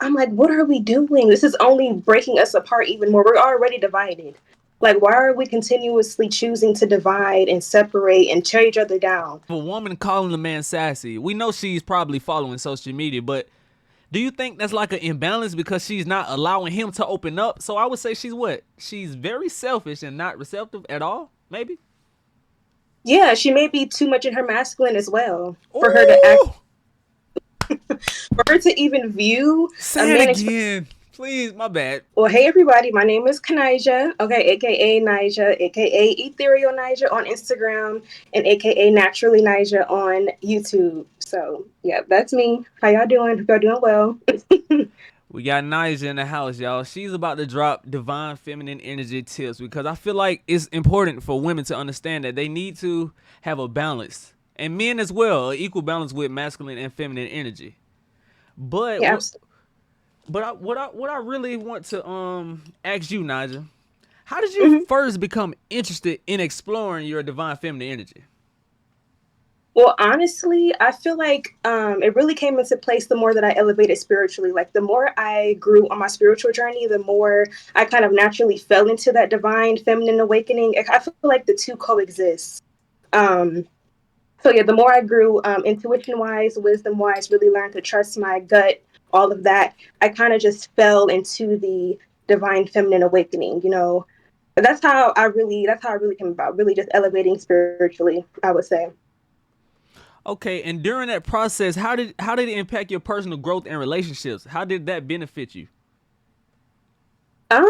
I'm like, what are we doing? This is only breaking us apart even more. We're already divided. Like, why are we continuously choosing to divide and separate and tear each other down? A woman calling a man sassy. We know she's probably following social media, but do you think that's like an imbalance because she's not allowing him to open up? So I would say she's what? She's very selfish and not receptive at all, maybe? Yeah, she may be too much in her masculine as well for her to act, Ooh! for her to even view a Say it man. again. Please, my bad. Well, hey everybody, my name is Kanija, okay, aka Nija, aka Ethereal Nija on Instagram, and aka Naturally Nija on YouTube. So, yeah, that's me. How y'all doing? Hope y'all doing well. We got Naija in the house, y'all. She's about to drop divine feminine energy tips because I feel like it's important for women to understand that they need to have a balance. And men as well, an equal balance with masculine and feminine energy. But Yeah, what absolutely. what I really want to ask you, Naja, how did you Mhm. first become interested in exploring your divine feminine energy? Well, honestly, I feel like it really came into place the more that I elevated spiritually. Like, the more I grew on my spiritual journey, the more I kind of naturally fell into that divine feminine awakening. I feel like the two coexist. Um, So yeah, the more I grew, intuition wise, wisdom wise, really learned to trust my gut, all of that. I kind of just fell into the divine feminine awakening. But that's how I really came about. Really, just elevating spiritually, I would say. Okay, and during that process, how did it impact your personal growth and relationships? How did that benefit you? Um,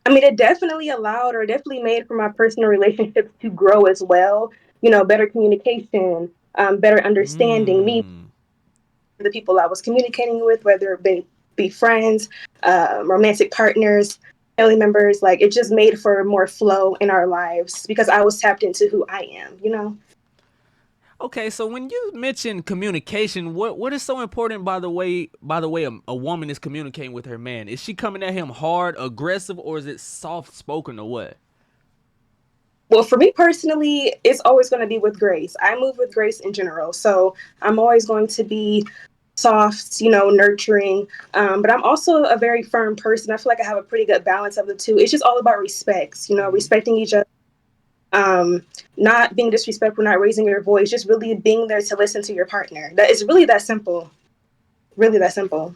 I mean, it definitely allowed, or definitely made for my personal relationships to grow as well. Better communication, better understanding me, Mm. the people I was communicating with, whether it be friends, romantic partners, family members. Like, it just made for more flow in our lives because I was tapped into who I am. Okay, so when you mention communication, what is so important by the way a woman is communicating with her man? Is she coming at him hard, aggressive, or is it soft spoken or what? Well, for me personally, it's always going to be with grace. I move with grace in general. So I'm always going to be soft, nurturing. But I'm also a very firm person. I feel like I have a pretty good balance of the two. It's just all about respect, Mm-hmm. respecting each other, um, not being disrespectful, not raising your voice, just really being there to listen to your partner. That is really that simple. Really that simple.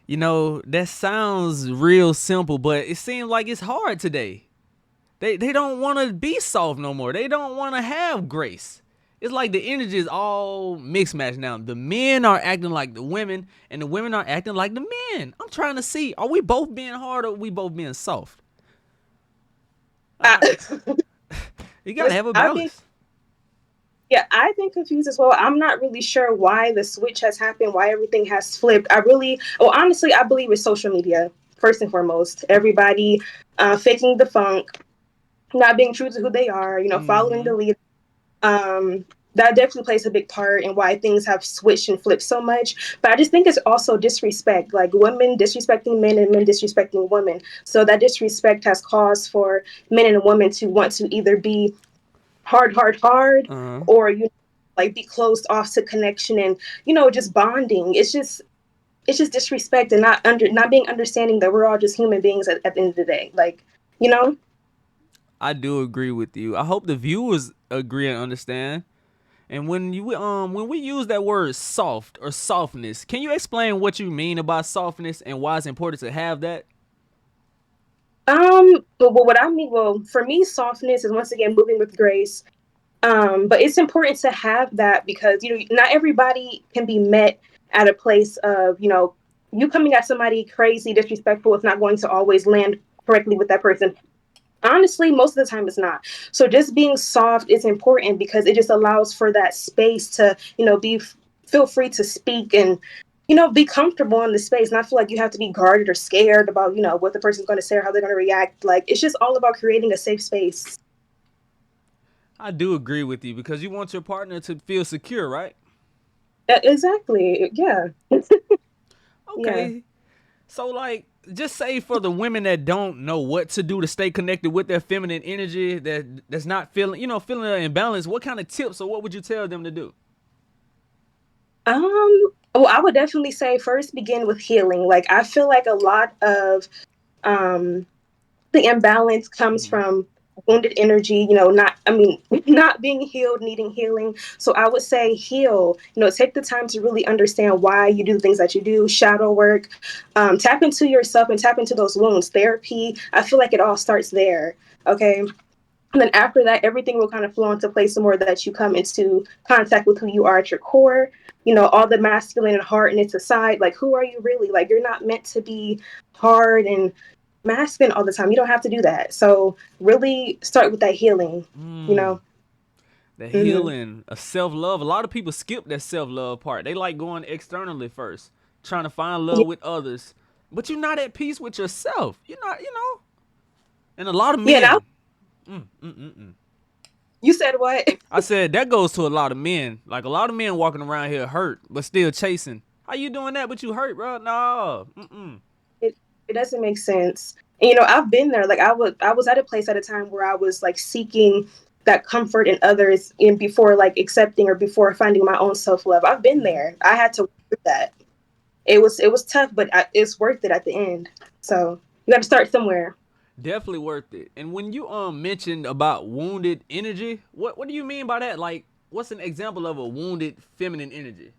That sounds real simple, but it seems like it's hard today. They don't want to be soft no more. They don't want to have grace. It's like the energy is all mixed match now. The men are acting like the women, and the women are acting like the men. I'm trying to see, are we both being hard or are we both being soft? Uh, I, you gotta have a I've been, balance. yeah, I've been confused as well. I'm not really sure why the switch has happened, why everything has flipped. Well, honestly, I believe it's social media first and foremost. Everybody faking the funk, not being true to who they are, following Mm-hmm. the lead. Um, that definitely plays a big part in why things have switched and flipped so much. But I just think it's also disrespect, like women disrespecting men and men disrespecting women. So that disrespect has caused for men and women to want to either be hard, hard, hard, Uh-huh. or like be closed off to connection and just bonding. It's just disrespect and not being understanding that we're all just human beings at the end of the day. Like, you know. I do agree with you. I hope the viewers agree and understand. And when we use that word soft or softness, can you explain what you mean about softness and why it's important to have that? But what I mean, well, for me, softness is once again moving with grace. But it's important to have that because not everybody can be met at a place of you coming at somebody crazy, disrespectful. It's not going to always land correctly with that person. Honestly, most of the time it's not. So just being soft is important because it just allows for that space to be feel free to speak and be comfortable in the space, not feel like you have to be guarded or scared about what the person's going to say or how they're going to react. Like, it's just all about creating a safe space. I do agree with you because you want your partner to feel secure, right? Exactly, yeah. Yeah. Okay. So like just say for the women that don't know what to do to stay connected with their feminine energy that's not feeling an imbalance, what kind of tips or what would you tell them to do? um Well, I would definitely say first begin with healing. Like I feel like a lot of um the imbalance comes Mm-hmm. from wounded energy, not, I mean, not being healed, needing healing. So I would say heal, take the time to really understand why you do the things that you do, shadow work, tap into yourself and tap into those wounds. Therapy, I feel like it all starts there. Okay. And then after that, everything will kind of flow into place the more that you come into contact with who you are at your core. All the masculine and hardness aside, like who are you really? Like you're not meant to be hard and masculine all the time. You don't have to do that. So really start with that healing, you Mm. know? The Mm-hmm. healing, a self love. A lot of people skip that self love part. They like going externally first, trying to find Yeah, love with others, but you're not at peace with yourself. You're not, And a lot of yeah. Now men. Mm, mm, mm, mm. you said what? I said that goes to a lot of men. Like a lot of men walking around here hurt, but still chasing. How you doing that? But you hurt, bro? No. Mm-mm. it, it doesn't make sense. And I've been there. Like I was at a place at a time where I was like seeking that comfort in others and before like accepting or before finding my own self love. I've been Mm-hmm. there. I had to work through that. It was tough, but it's worth it at the end. So you got to start somewhere. Definitely worth it. And when you mentioned about wounded energy, what do you mean by that? Like, what's an example of a wounded feminine energy?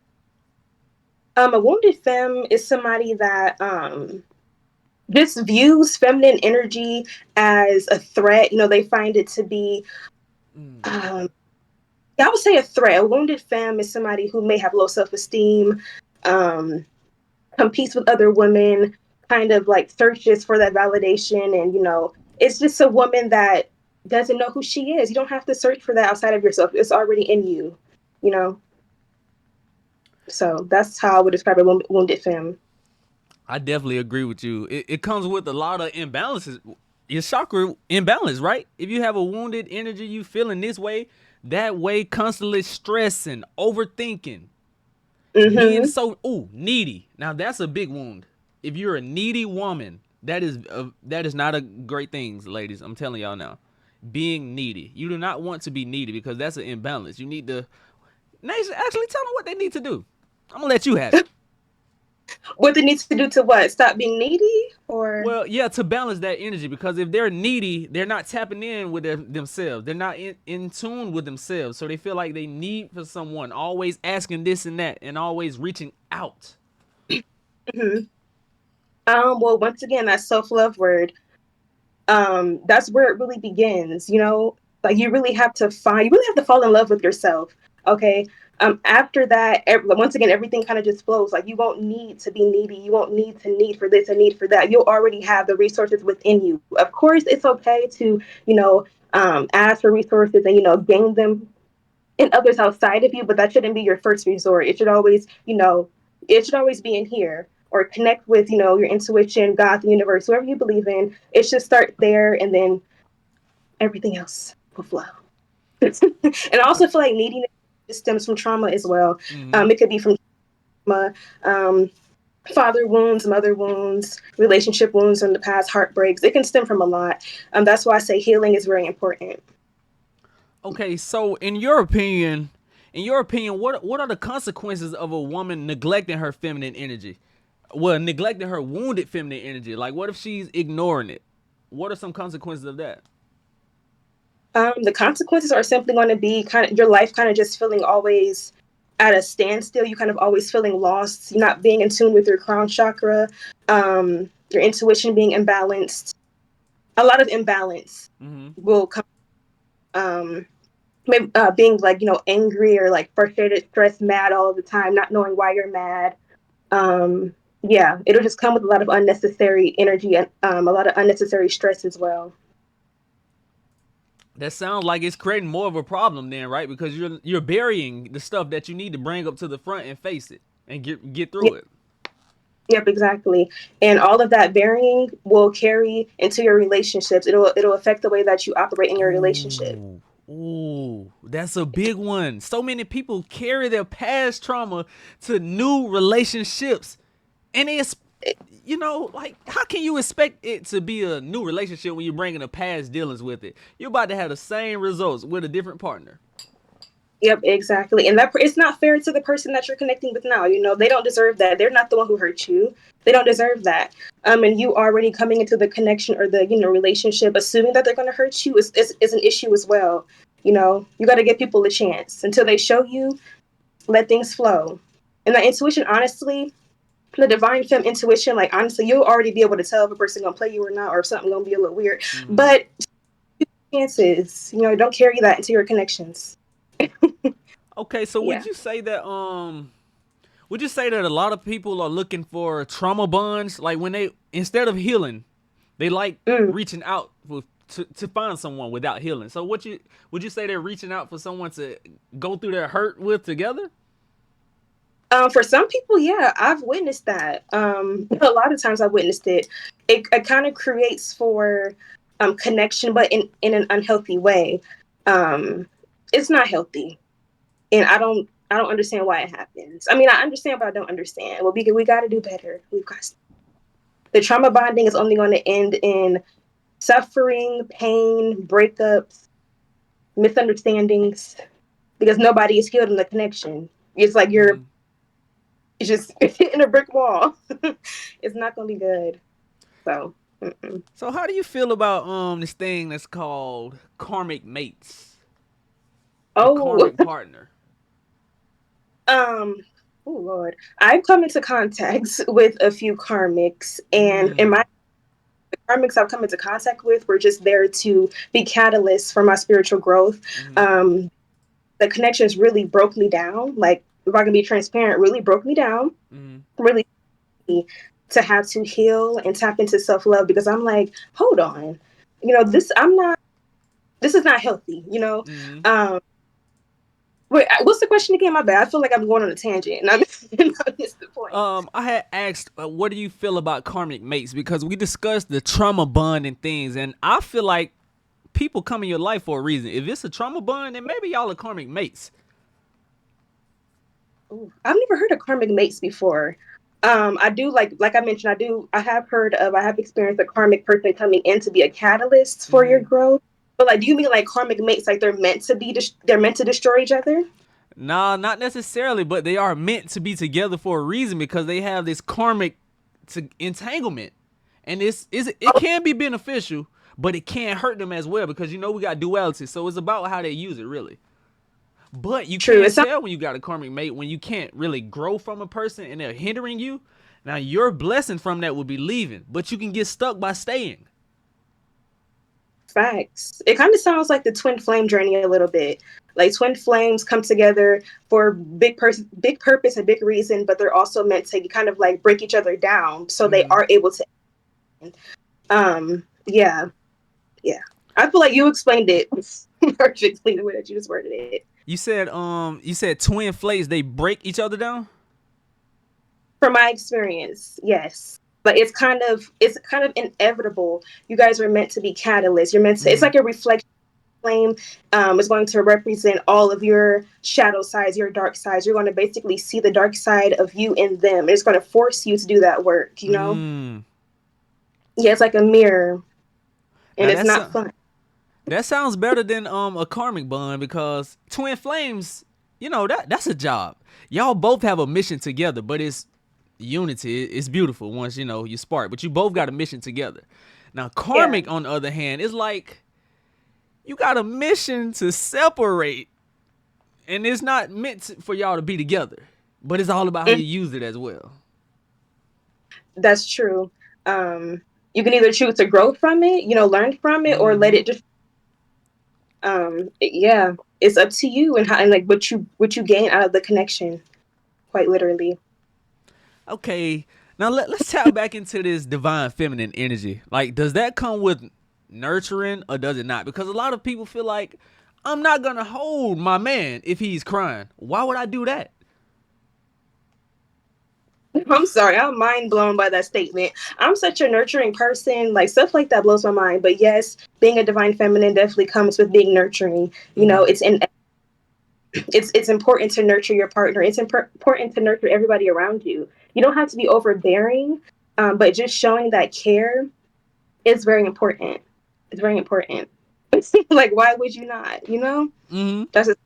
A wounded femme is somebody that just views feminine energy as a threat. They find it to be, Mm. um, I would say, a threat. A wounded femme is somebody who may have low self esteem, um, competes with other women, kind of like searches for that validation. And, it's just a woman that doesn't know who she is. You don't have to search for that outside of yourself, it's already in you, you know? So that's how I would describe a wounded femme. I definitely agree with you. It comes with a lot of imbalances. Your chakra imbalance, right? If you have a wounded energy, you feeling this way, that way, constantly stressing, overthinking, being Mm-hmm. so needy. Now that's a big wound. If you're a needy woman, that is not a great thing, ladies. I'm telling y'all now. Being needy, you do not want to be needy because that's an imbalance. You need to actually tell them what they need to do. I'm gonna let you have it. What they need to do to what? Stop being needy? Or. Well, yeah, to balance that energy because if they're needy, they're not tapping in with themselves. They're not in tune with themselves. So they feel like they need for someone, always asking this and that, and always reaching out. Mhm. Well, once again, that self-love word, that's where it really begins, like you really have to fall in love with yourself. Okay. After that, once again, everything kind of just flows. Like you won't need to be needy. You won't need to need for this and need for that. You'll already have the resources within you. Of course, it's okay to, ask for resources and, gain them in others outside of you, but that shouldn't be your first resort. It should always be in here, or connect with, your intuition, God, the universe, whoever you believe in. It should start there, and then everything else will flow. And I also feel like neediness stems from trauma as well. Mm-hmm. It could be from trauma, father wounds, mother wounds, relationship wounds in the past, heartbreaks. It can stem from a lot. That's why I say healing is very important. Okay, so in your opinion, what are the consequences of a woman neglecting her feminine energy? Well, neglecting her wounded feminine energy. Like, what if she's ignoring it? What are some consequences of that? The consequences are simply going to be kind of your life kind of just feeling always at a standstill. You kind of always feeling lost. You're not being in tune with your crown chakra. Your intuition being imbalanced. A lot of imbalance Mm-hmm. will come. Um, maybe, being like angry or like frustrated, stressed, mad all of the time, not knowing why you're mad. Yeah, it'll just come with a lot of unnecessary energy and a lot of unnecessary stress as well. That sounds like it's creating more of a problem then, right? Because you're burying the stuff that you need to bring up to the front and face it and get Yeah, through it. yep, exactly. And all of that varying will carry into your relationships. It'll affect the way that you operate in your relationship. Ooh, ooh, that's a big one. So many people carry their past trauma to new relationships, and it's like how can you expect it to be a new relationship when you're bringing the past dealings with it? You're about to have the same results with a different partner. Yep, exactly. And that it's not fair to the person that you're connecting with now. They don't deserve that. They're not the one who hurt you. They don't deserve that. And you already coming into the connection or the relationship, assuming that they're going to hurt you is an issue as well. You got to give people a chance until they show you. Let things flow. And that intuition, honestly, the divine femme intuition, like honestly, you'll already be able to tell if a person gonna play you or not, or if something gonna be a little weird. Mm-hmm. But chances, don't carry that into your connections. Okay, so Yeah. would you say that a lot of people are looking for trauma bonds? Like when they instead of healing, they like Mm. reaching out to find someone without healing. So would you say they're reaching out for someone to go through their hurt with together? For some people, yeah, I've witnessed that. A lot of times I've witnessed it. It kind of creates for connection, but in an unhealthy way. Um, it's not healthy, and I don't understand why it happens. I mean, I understand, but I don't understand. Well, we got to do better. We've got the trauma bonding is only going to end in suffering, pain, breakups, misunderstandings, because nobody is healed in the connection. It's like Mm-hmm. it's just hitting a brick wall. It's not going to be good. So, mm-mm. So how do you feel about this thing that's called karmic mates or Oh, karmic partner? um, oh Lord, I've come into contact with a few karmics, and in Mm. my karmics I've come into contact with were just there to be catalysts for my spiritual growth. Mm-hmm. Um, the connections really broke me down. Like, if I can be transparent, really broke me down. Mm-hmm. Really to have to heal and tap into self love because I'm like, hold on, this I'm not. This is not healthy. Mm-hmm. Um, wait, what's the question again? My bad. I feel like I'm going on a tangent, and I missed the point. I had asked, what do you feel about karmic mates? Because we discussed the trauma bond and things, and I feel like people come in your life for a reason. If it's a trauma bond, then maybe y'all are karmic mates. Ooh, I've never heard of karmic mates before. I do like I mentioned, I have experienced a karmic person coming in to be a catalyst for your Mm-hmm. growth. But like, do you mean like karmic mates, like they're meant to destroy each other? Nah, not necessarily, but they are meant to be together for a reason because they have this karmic entanglement, and it Oh, can be beneficial, but it can hurt them as well because we got duality. So it's about how they use it, really. But you true. can't It sounds tell when you got a karmic mate when you can't really grow from a person and they're hindering you. Now your blessing from that will be leaving, but you can get stuck by staying. facts. It kind of sounds like the twin flame journey a little bit. Like twin flames come together for big purpose, and big reason, but they're also meant to kind of like break each other down so they Mm-hmm. are able to. Yeah, yeah. I feel like you explained it perfectly the way that you just worded it. You said twin flakes they break each other down. From my experience, yes. But it's kind of inevitable. You guys are meant to be catalysts. You're meant to. It's Mm-hmm. like a reflection flame. Is going to represent all of your shadow sides, your dark sides. You're going to basically see the dark side of you in them. It's going to force you to do that work. Mm. Yeah, it's like a mirror, and Now it's not fun. that sounds better than a karmic bond because twin flames, that's a job. Y'all both have a mission together, but it's unity. It's beautiful once you spark, but you both got a mission together. Now Yeah. karmic, on the other hand, is like you got a mission to separate, and it's not meant for y'all to be together. But it's all about how Mm, you use it as well. that's true. Um, you can either choose to grow from it, learn from it, or let Mm-hmm. it just yeah, it's up to you and how and like what you gain out of the connection, quite literally. Okay, now let's tap back into this divine feminine energy. Like, does that come with nurturing or does it not? Because a lot of people feel like I'm not gonna hold my man if he's crying. Why would I do that? I'm sorry, I'm mind blown by that statement. I'm such a nurturing person, like stuff like that blows my mind. But yes, being a divine feminine definitely comes with being nurturing. Mm-hmm. It's important to nurture your partner. It's important to nurture everybody around you. You don't have to be overbearing, but just showing that care is very important. It's very important. Like, why would you not? Mm-hmm. That's just,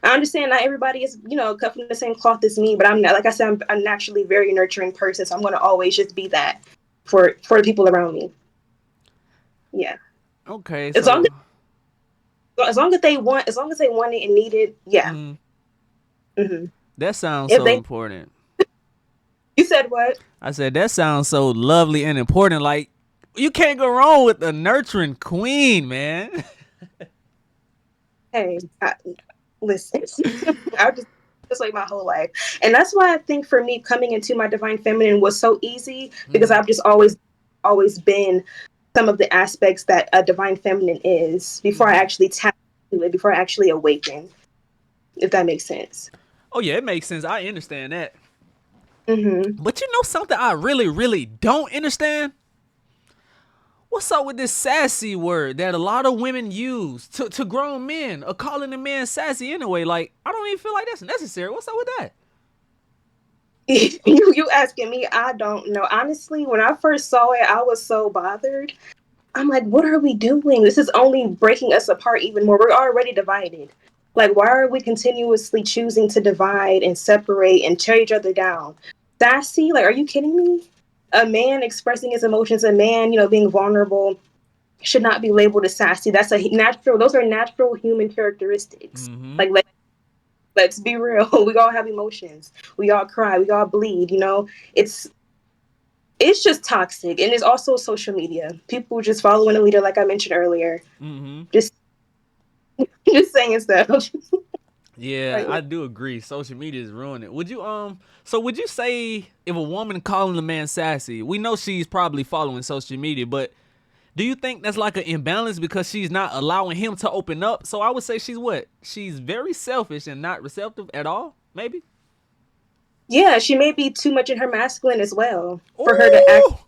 I understand not everybody is, cut from the same cloth as me, but I'm not, like I said, I'm naturally very nurturing person, so I'm going to always just be that for the people around me. Yeah, Okay, as long so as long as they want it and need it, yeah. hmm that sounds If so they, important. you said what? I said that sounds so lovely and important. Like you can't go wrong with a nurturing queen, man. Hey, listen, I just like my whole life, and that's why I think for me coming into my divine feminine was so easy because I've just always been some of the aspects that a divine feminine is before I actually tap into it, before I actually awaken, if that makes sense. Oh yeah, it makes sense. I understand that. hmm But you know something I really, really don't understand? What's up with this sassy word that a lot of women use to grown men, or calling a man sassy anyway? Like, I don't even feel like that's necessary. What's up with that? you asking me? I don't know. Honestly, when I first saw it, I was so bothered. I'm like, what are we doing? This is only breaking us apart even more. We're already divided. Like, why are we continuously choosing to divide and separate and tear each other down? Sassy? Like, are you kidding me? A man expressing his emotions, a man, being vulnerable, should not be labeled as sassy. That's a natural. Those are natural human characteristics. Like, let's be real. We all have emotions. We all cry. We all bleed. It's it's just toxic, and it's also social media. People just following a leader, like I mentioned earlier, just just saying stuff. Yeah, Like, I do agree. Social media is ruining it. So would you say if a woman calling a man sassy, we know she's probably following social media, but do you think that's like an imbalance because she's not allowing him to open up? So I would say she's what? She's very selfish and not receptive at all, maybe? yeah, she may be too much in her masculine as well for her to act, Oh,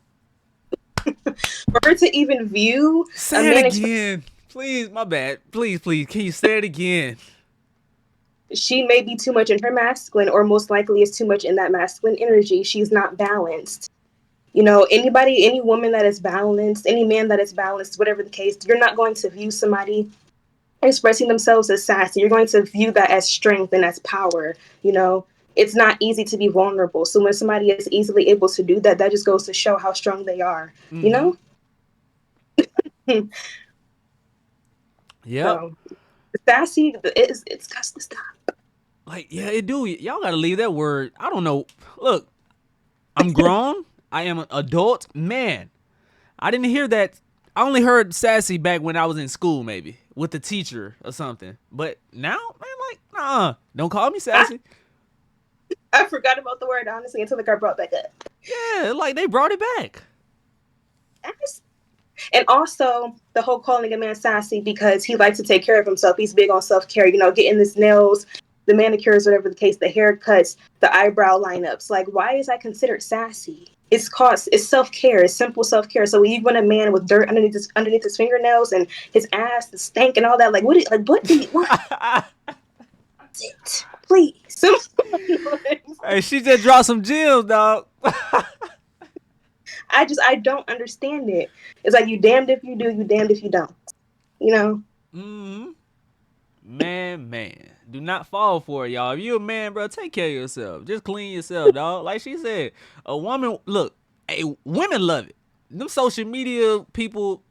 for her to even view a say it man. again. Please, my bad. Please, please, can you say it again? She may be too much in her masculine, or most likely is too much in that masculine energy. She's not balanced. Any woman that is balanced, any man that is balanced, whatever the case, you're not going to view somebody expressing themselves as sassy. You're going to view that as strength and as power. It's not easy to be vulnerable. So when somebody is easily able to do that, that just goes to show how strong they are. You know. Yep. So sassy, it's got to stop. Like, yeah, it do. Y'all gotta leave that word. I don't know. Look, I'm grown. I am an adult man. I didn't hear that. I only heard sassy back when I was in school, maybe with the teacher or something. But now, man, like, nah, don't call me I, sassy. I forgot about the word honestly until the car brought back up. Yeah, like they brought it back. And also the whole calling a man sassy because he likes to take care of himself. He's big on self care. Getting his nails, the manicures, whatever the case, the haircuts, the eyebrow lineups. Like, why is that considered sassy? It's self care. It's simple self care. So when you want a man with dirt underneath his fingernails and his ass, the stank and all that, like what do you want? It, please. Hey, she just dropped some gems, dog. I don't understand it. It's like you damned if you do, you damned if you don't. You know. Man, do not fall for it, y'all. If you a man, bro, take care of yourself. Just clean yourself, dog. Like she said, a woman. Look, hey, women love it. Them social media people,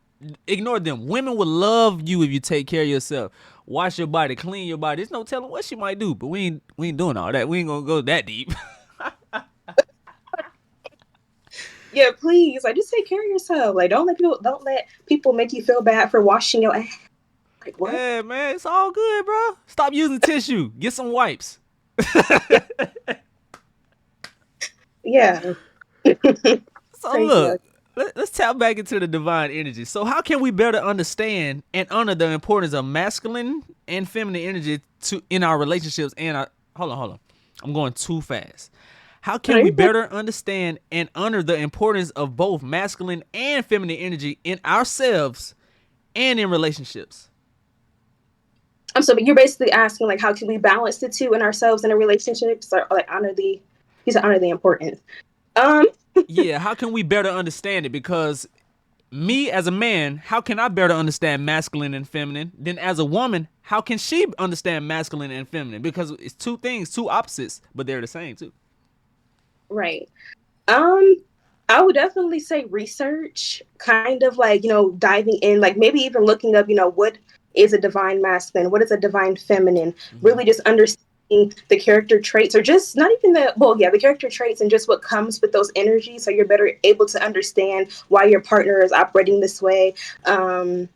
ignore them. Women will love you if you take care of yourself. Wash your body, clean your body. There's no telling what she might do, but we ain't doing all that. We ain't gonna go that deep. Yeah, please. Like, just take care of yourself. Like, don't let people make you feel bad for washing your ass. Like, what? Yeah, man, it's all good, bro. Stop using tissue. Get some wipes. Yeah, yeah. So Crazy. look, let's tap back into the divine energy. So how can we better understand and honor the importance of masculine and feminine energy to in our relationships and our hold on. I'm going too fast. How can we better understand and honor the importance of both masculine and feminine energy in ourselves and in relationships? So you're basically asking like, how can we balance the two in ourselves in a relationship? So like, honor the importance. Um, Yeah, how can we better understand it? Because me as a man, how can I better understand masculine and feminine? Then as a woman, how can she understand masculine and feminine? Because it's two things, two opposites, but they're the same too. Right. Um, I would definitely say research, kind of like, diving in, like maybe even looking up, what is a divine masculine, what is a divine feminine, Mm-hmm. really just understanding the character traits, or just not even the character traits and just what comes with those energies. So you're better able to understand why your partner is operating this way. And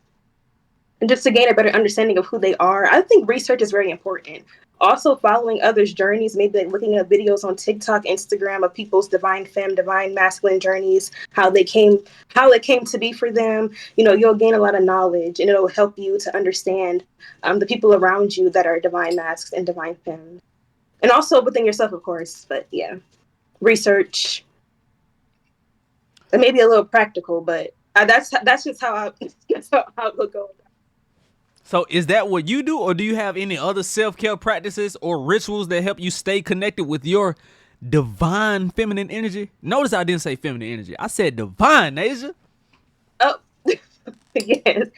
just to gain a better understanding of who they are. I think research is very important. Also, following others' journeys, maybe like looking at videos on TikTok, Instagram of people's divine femme, divine masculine journeys, how it came to be for them. You'll gain a lot of knowledge, and it'll help you to understand the people around you that are divine masks and divine femmes, and also within yourself, of course. But yeah, research and maybe a little practical, but that's just how I that's how I would go. So is that what you do, or do you have any other self-care practices or rituals that help you stay connected with your divine feminine energy? Notice I didn't say feminine energy. I said divine, Asia. Oh, yes.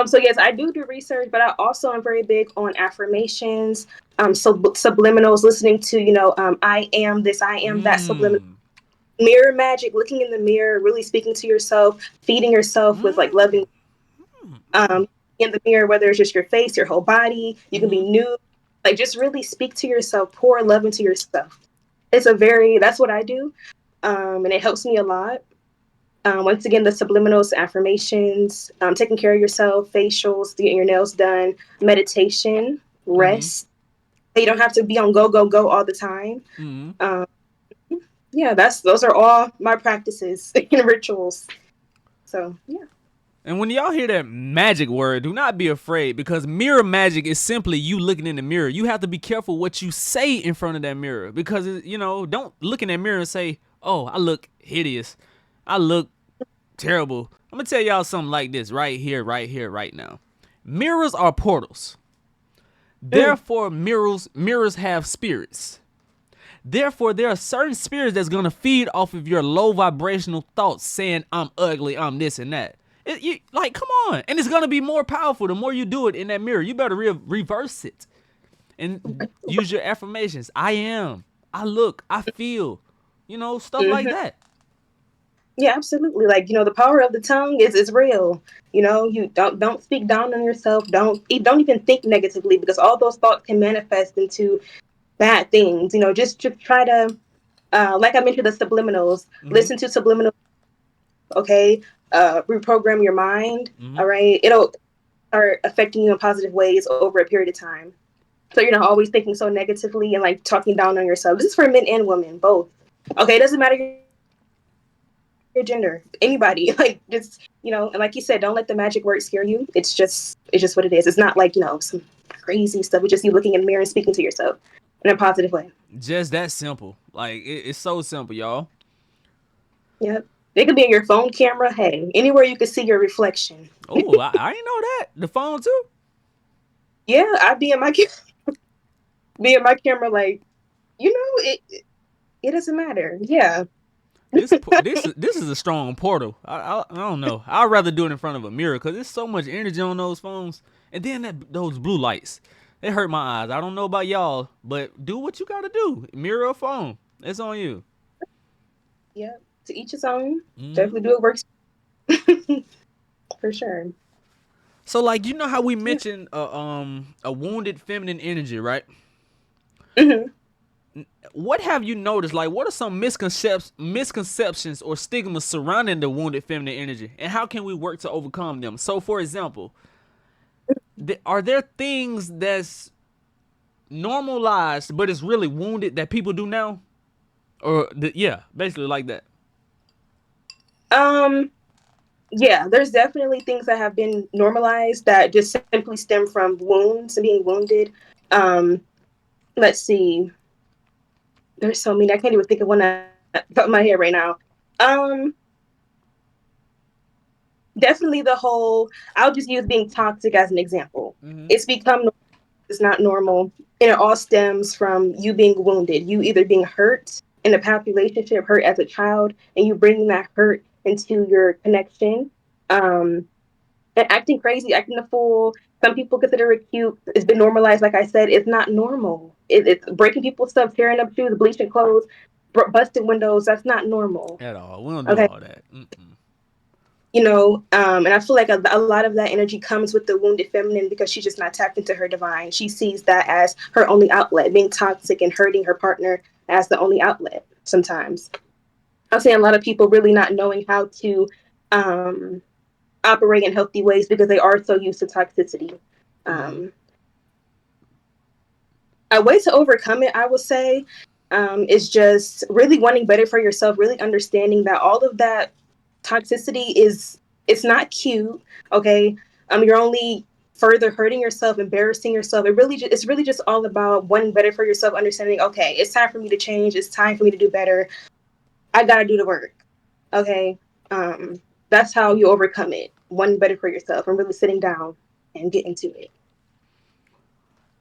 So yes, I do research, but I also am very big on affirmations, subliminals, listening to, I am this, I am that, subliminal, Mmm. mirror magic, looking in the mirror, really speaking to yourself, feeding yourself with like loving, Mmm. um, in the mirror, whether it's just your face, your whole body, you can be Mm-hmm. nude, like just really speak to yourself, pour love into yourself. That's what I do. And it helps me a lot. Once again, the subliminals, affirmations, taking care of yourself, facials, getting your nails done, meditation, Mm-hmm. rest. You don't have to be on go, go, go all the time. Mm-hmm. Um, yeah, those are all my practices and rituals. So yeah. And when y'all hear that magic word, do not be afraid, because mirror magic is simply you looking in the mirror. You have to be careful what you say in front of that mirror, because don't look in that mirror and say, "Oh, I look hideous. I look terrible." I'm gonna tell y'all something like this right here, right here, right now. Mirrors are portals. Mm, Therefore, mirrors have spirits. Therefore, there are certain spirits that's gonna feed off of your low vibrational thoughts, saying I'm ugly, I'm this and that. Come on, and it's gonna be more powerful the more you do it in that mirror. You better reverse it and use your affirmations. I am. I look. I feel. Stuff like hmm. that. Yeah, absolutely. Like, the power of the tongue is real. You don't speak down on yourself. Don't even think negatively, because all those thoughts can manifest into bad things. Just try to, like I mentioned, the subliminals. Mm-hmm. Listen to subliminals. Okay, reprogram your mind. Mm-hmm. All right, it'll start affecting you in positive ways over a period of time. So you're not always thinking so negatively and like talking down on yourself. This is for men and women both. Okay, it doesn't matter your gender, anybody. Like just and like you said, don't let the magic word scare you. It's just what it is. It's not like some crazy stuff. It's just you looking in the mirror and speaking to yourself in a positive way. Just that simple. Like it's so simple, y'all. Yep. It could be in your phone camera. Hey, anywhere you can see your reflection. Oh, I ain't know that. The phone too. Yeah, I'd be in my camera like it doesn't matter. Yeah. This is a strong portal. I don't know. I'd rather do it in front of a mirror, because there's so much energy on those phones, and then those blue lights, they hurt my eyes. I don't know about y'all, but do what you gotta do. Mirror or phone, it's on you. Yep. To each his own. Hmm. Definitely do it works for sure. So like how we Yeah. mentioned a wounded feminine energy, right? Hmm. What have you noticed? Like, what are some misconceptions or stigmas surrounding the wounded feminine energy, and how can we work to overcome them? So, for example, are there things that's normalized but it's really wounded that people do now, or yeah, basically like that? Um. Yeah, there's definitely things that have been normalized that just simply stem from wounds and being wounded. Um. Let's see. There's so many. I can't even think of one at the top of my head right now. Um. Definitely the whole. I'll just use being toxic as an example. Mm-hmm. It's become It's not normal. And it all stems from you being wounded, you either being hurt in a past relationship, hurt as a child, and you bringing that hurt into your connection. Um, and acting crazy, acting a fool. Some people consider it cute. It's been normalized. Like I said, it's not normal. It's breaking people's stuff, tearing up shoes, bleaching clothes, busting windows. That's not normal. At all. We don't do Okay. all that. Mm-mm. And I feel like a lot of that energy comes with the wounded feminine because she's just not tapped into her divine. She sees that as her only outlet, being toxic and hurting her partner as the only outlet sometimes. I'm saying a lot of people really not knowing how to um, operate in healthy ways because they are so used to toxicity. Mm-hmm. Um, a way to overcome it, I would say, is just really wanting better for yourself, really understanding that all of that toxicity is it's not cute. Okay, you're only further hurting yourself, embarrassing yourself. It's really just all about wanting better for yourself, understanding. Okay, it's time for me to change. It's time for me to do better. I gotta do the work. Okay, that's how you overcome it. Wanting better for yourself and really sitting down and getting to it.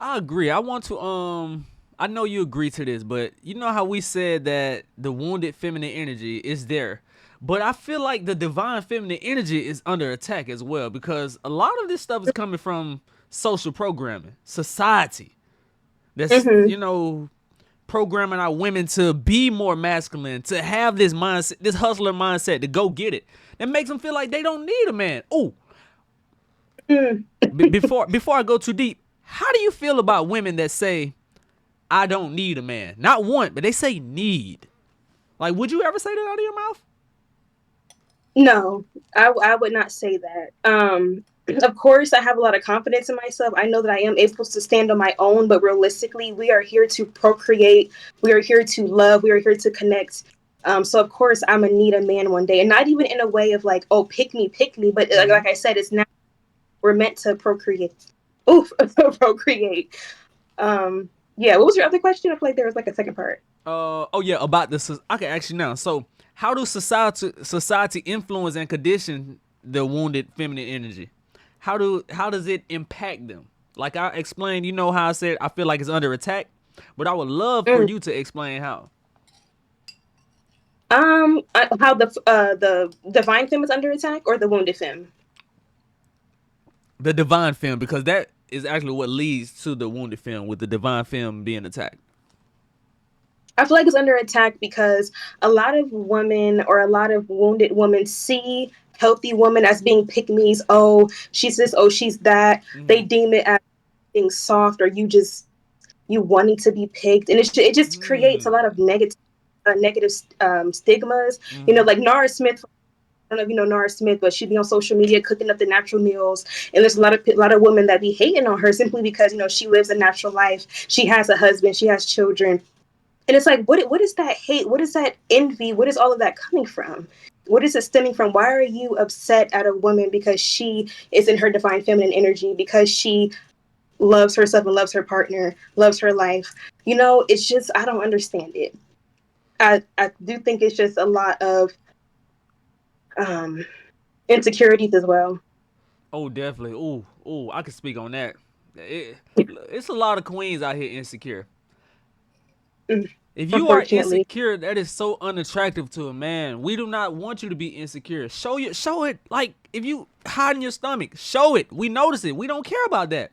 I agree. I want to I know you agree to this, but you know how we said that the wounded feminine energy is there. But I feel like the divine feminine energy is under attack as well because a lot of this stuff is coming from social programming, society. That's, Mm-hmm. programming our women to be more masculine, to have this mindset, this hustler mindset, to go get it. That makes them feel like they don't need a man. Ooh, Mm. before I go too deep, how do you feel about women that say I don't need a man? Not want, but they say need. Like, would you ever say that out of your mouth? No, I would not say that. Of course, I have a lot of confidence in myself. I know that I am able to stand on my own, but realistically, we are here to procreate. We are here to love. We are here to connect. So of course, I'm gonna need a man one day, and not even in a way of like, oh, pick me. But Mm-hmm. like I said, it's not. We're meant to procreate. Oof, procreate. Um, yeah. What was your other question? I feel like there was like a second part. Oh yeah, about the I can ask you now. So, how do society influence and condition the wounded feminine energy? How does it impact them? Like I explained, you know how I said I feel like it's under attack, but I would love for Mm. you to explain how. How the divine femme is under attack or the wounded femme? The divine femme, because that is actually what leads to the wounded femme, with the divine femme being attacked. I feel like it's under attack because a lot of women or a lot of wounded women see healthy women as being pick me's. Oh, she's this. Oh, she's that. They Mm-hmm. deem it as being soft or you wanting to be picked, and it just creates a lot of negative stigmas. Mm-hmm. Like Nara Smith. I don't know if you know Nara Smith, but she'd be on social media cooking up the natural meals, and there's a lot of women that be hating on her simply because she lives a natural life. She has a husband, she has children, and it's like, what is that hate? What is that envy? What is all of that coming from? What is it stemming from? Why are you upset at a woman because she is in her divine feminine energy, because she loves herself and loves her partner, loves her life? It's just, I don't understand it. I do think it's just a lot of um, insecurities as well. Oh, definitely. Ooh, I can speak on that. It, it's a lot of queens out here insecure. If you are Unfortunately. insecure, that is so unattractive to a man. We do not want you to be insecure. Show it. Like if you hide in your stomach, show it. We notice it. We don't care about that.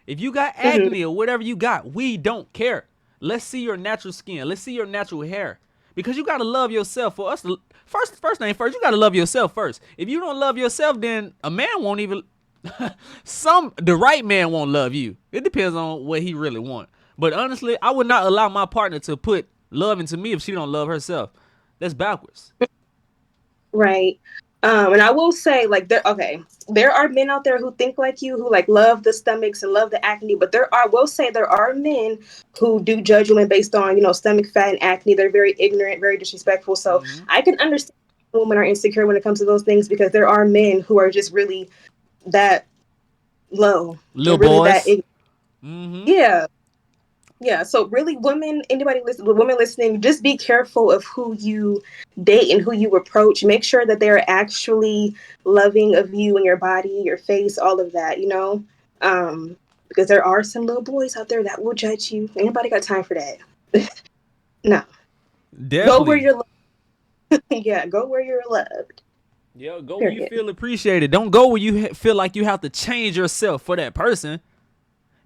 If you got Hmm. acne or whatever you got, we don't care. Let's see your natural skin. Let's see your natural hair. Because you gotta love yourself. For us to first thing first, you gotta love yourself first. If you don't love yourself, then a man won't even the right man won't love you. It depends on what he really want. But honestly, I would not allow my partner to put love into me if she don't love herself. That's backwards. Right. And I will say, like, there are men out there who think like you, who like love the stomachs and love the acne, but I will say there are men who do judge women based on, stomach fat and acne. They're very ignorant, very disrespectful. So Mm-hmm. I can understand women are insecure when it comes to those things because there are men who are just really that low Little and really that boys. ignorant. Mm-hmm. Yeah. Yeah, so really, women listening, just be careful of who you date and who you approach. Make sure that they're actually loving of you and your body, your face, all of that. Because there are some little boys out there that will judge you. Anybody got time for that? No, go where Definitely. you're. Yeah, go where you're loved. Yeah, go where you Period. feel appreciated. Don't go where you feel like you have to change yourself for that person.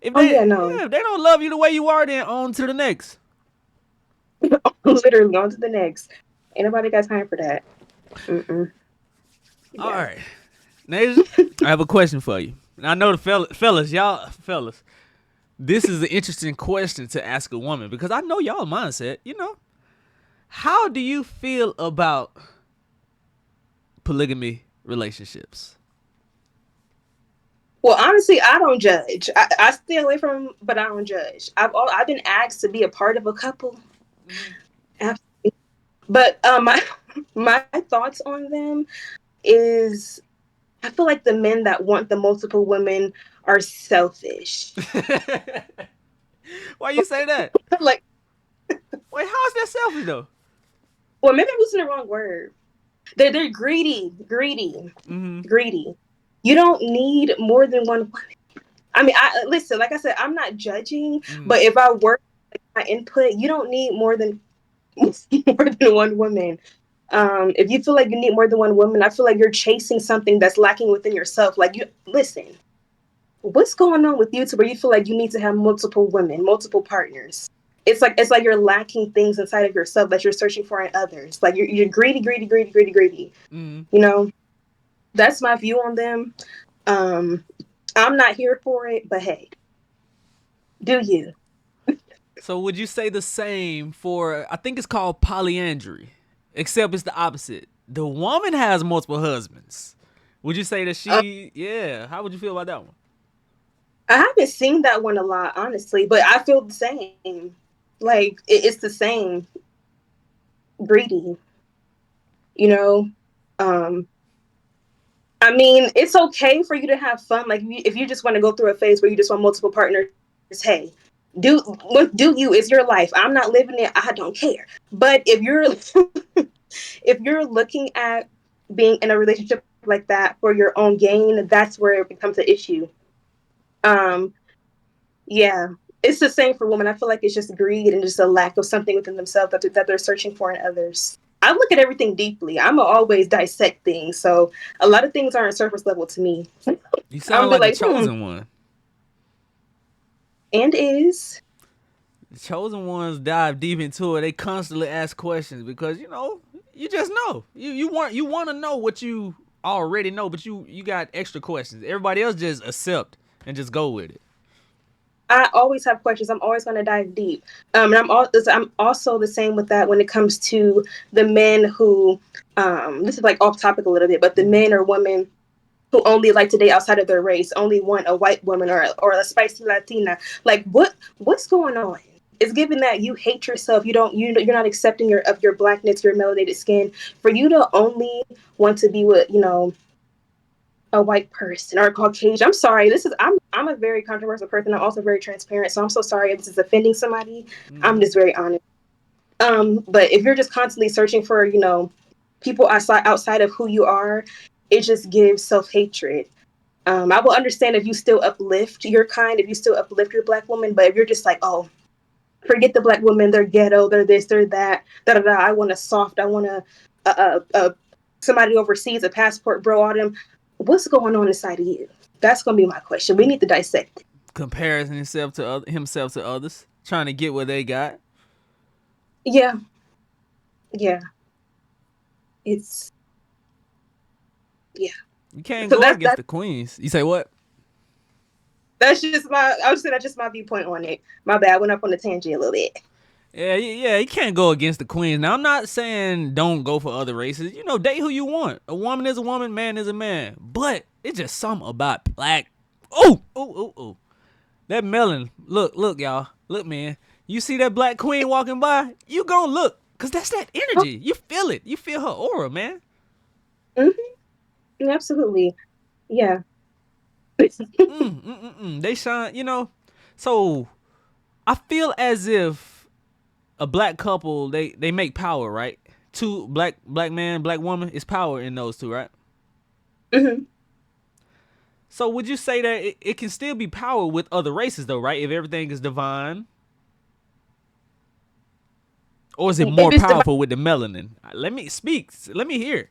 If Oh they, yeah, no. yeah, if they don't love you the way you are, then on to the next. Literally on to the next. Ain't nobody got time for that. Mm-mm. All Yeah. right, Nasia, I have a question for you. I know the fellas, this is an interesting question to ask a woman because I know y'all mindset. How do you feel about polygamy relationships? Well, honestly, I don't judge. I stay away from, but I don't judge. I've been asked to be a part of a couple, absolutely. But my my thoughts on them is I feel like the men that want the multiple women are selfish. Why you say that? Like, Wait, how is that selfish though? well, maybe I'm using the wrong word. They're greedy, greedy, Mm-hmm. greedy. You don't need more than one woman. I mean, I listen. Like I said, I'm not judging, Mm-hmm. but if I were my input, you don't need more than more than one woman. If you feel like you need more than one woman, I feel like you're chasing something that's lacking within yourself. Like you listen, what's going on with you to where you feel like you need to have multiple women, multiple partners? It's like you're lacking things inside of yourself that you're searching for in others. Like you're greedy, greedy, greedy, greedy, greedy. Mm-hmm. You know, that's my view on them. Um, I'm not here for it, but hey, do you? So would you say the same for? I think it's called polyandry, except it's the opposite. The woman has multiple husbands. Would you say that Uh, she? Yeah. How would you feel about that one? I haven't seen that one a lot, honestly, but I feel the same. Like it's the same. Greedy, you know. Um, I mean, it's okay for you to have fun. Like if you just want to go through a phase where you just want multiple partners, hey, do you? It's your life. I'm not living it. I don't care. But if you're looking at being in a relationship like that for your own gain, that's where it becomes an issue. Um, yeah, it's the same for women. I feel like it's just greed and just a lack of something within themselves that they're searching for in others. I look at everything deeply. I'm always dissect things, so a lot of things aren't surface level to me. You I'm sound be like the like, chosen one. and is The chosen ones dive deep into it. They constantly ask questions because you just know. You want to know what you already know, but you got extra questions. Everybody else just accept and just go with it. I always have questions. I'm always going to dive deep. And I'm also the same with that when it comes to the men who, this is like off topic a little bit, but the Mm-hmm. men or women who only like to date outside of their race, only want a white woman or a spicy Latina. Like what's going on? It's given that you hate yourself. You're not accepting your blackness, your melanated skin. For you to only want to be with a white person or a Caucasian. I'm sorry. I'm a very controversial person. I'm also very transparent. So I'm so sorry if this is offending somebody. I'm Mm-hmm. just very honest. But if you're just constantly searching for people outside of who you are, it just gives self hatred. I will understand if you still uplift your kind, if you still uplift your black woman, but if you're just like, oh, forget the black woman, they're ghetto, they're this, they're that, da da da. I want a soft, I want somebody overseas, a passport, bro, all them. What's going on inside of you? That's gonna be my question. We need to dissect it. Comparing himself to others, trying to get what they got. Yeah, yeah. It's yeah. You can't So go that's against that. the queens. You say what? That's just my. I would say that's just my viewpoint on it. My bad. I went up on a tangent a little bit. Yeah, yeah, you can't go against the queens. Now, I'm not saying don't go for other races. Date who you want. A woman is a woman, man is a man. But it's just something about black. Oh, oh, oh, oh. That melon. Look, y'all. Look, man. You see that black queen walking by? You gonna look. Because that's that Oh, energy. You feel it. You feel her aura, man. absolutely. Yeah. They shine. So I feel as if a black couple, they make power, right? Two black man, black woman, is power in those two, right? hmm So would you say that it can still be power with other races though, right? If everything is divine, or is it If more it's divine, powerful with the melanin? Let me speak. Let me hear.